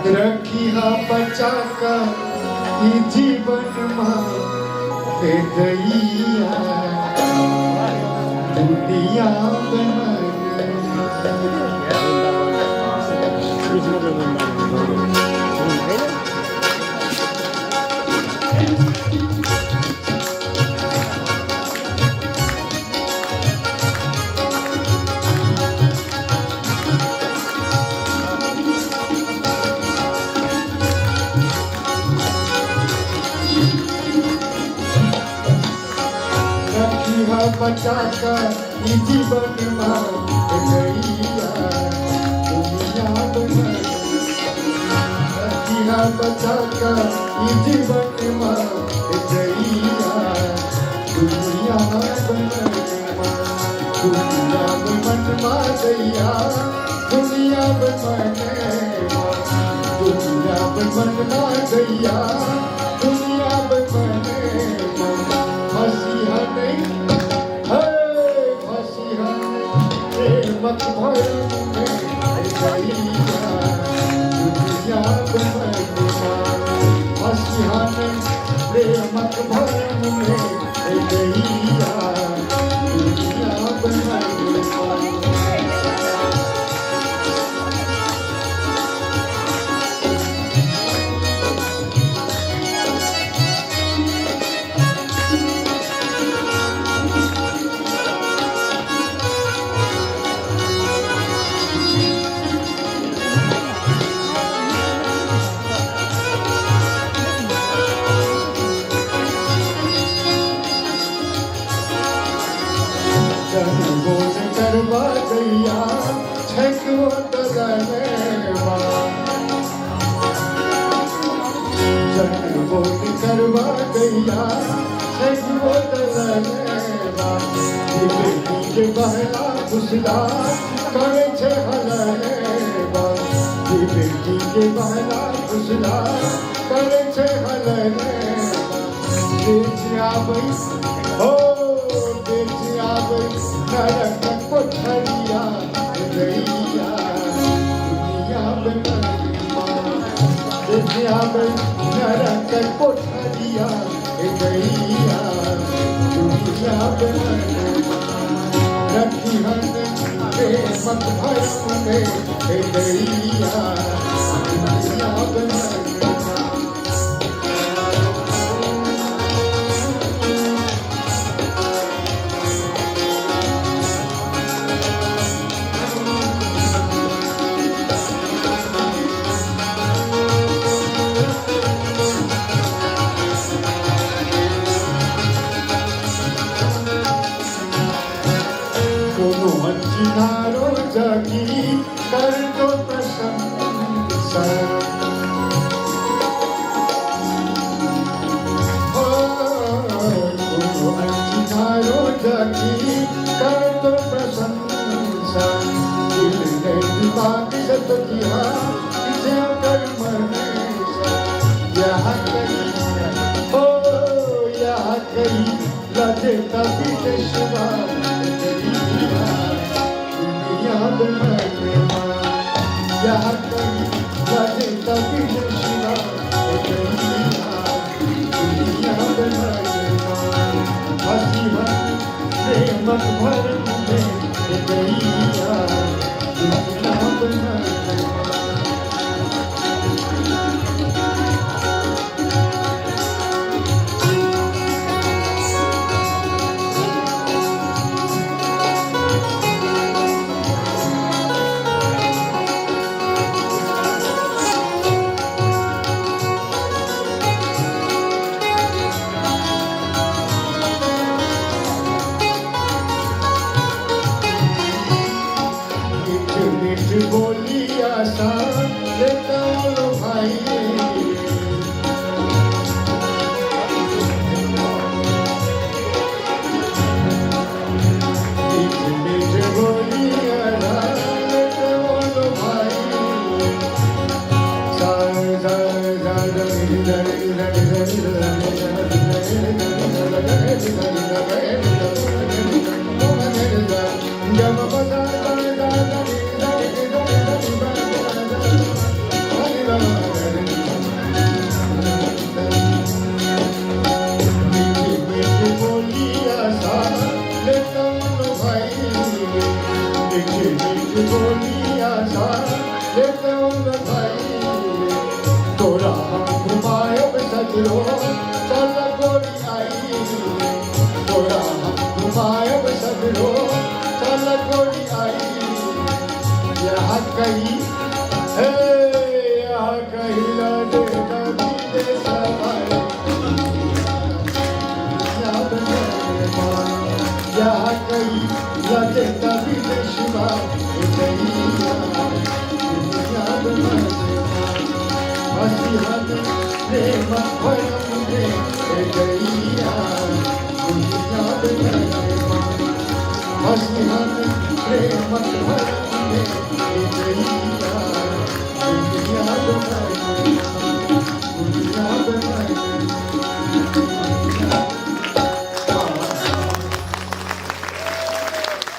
रखिया बचाका ई जीवन मां पे गईया दुनिया बना बचाकर जीवन मां गईया दुनिया बना बचाकर जीवन मां गईया दुनिया बना दुनिया मन मा गईया दुनिया बने दुनिया मन मा गईया दुनिया बने हसिया नहीं मत भर में गईया दुनिया बना हसिया नहीं मत भर में गईया दुनिया बना बोल करवा गैया छको तगनेवा जन बोल करवा गैया छको तगनेवा बेटी के बहला खुशदा करे छे हलनेवा बेटी के बहला खुशदा करे छे हलनेवा बेटिया बई हो बेटिया बई नरक कोठरिया गईया दुनिया बना बेटिया बई नरक कोठरिया गईया दुनिया बना रखी हन मत भर में गईया दुनिया बना नारो जगी कर दो प्रशंसा नारो जगी कर दो प्रशंसा दिल ने बात सत किया किसे कर मनेसा यह कही हो यह कही लगे तभी देशवा यह कहीं लगे तभी शिवा दुनिया बना हसी प्रेम भर में गईया दुनिया बना बोली आशा लेता लो भाई बोली आशा लेता लो भाई जब बोली आशा लेते उन भाई तोरा हम घुमायो सजरो चल गोरी आई तोरा हम घुमायो सजरो चल गोरी आई यहाँ कहीं हे यहाँ कहीं लगे कभी दे सवाई याद मेरे माँ यहाँ कहीं लगे कभी दे शिवा कहीं याद मेरे माँ हसी हद प्रेम भरम दे गई याद मेरे माँ हसी हद प्रेम भरम दे गई याद मेरे माँ याद मेरे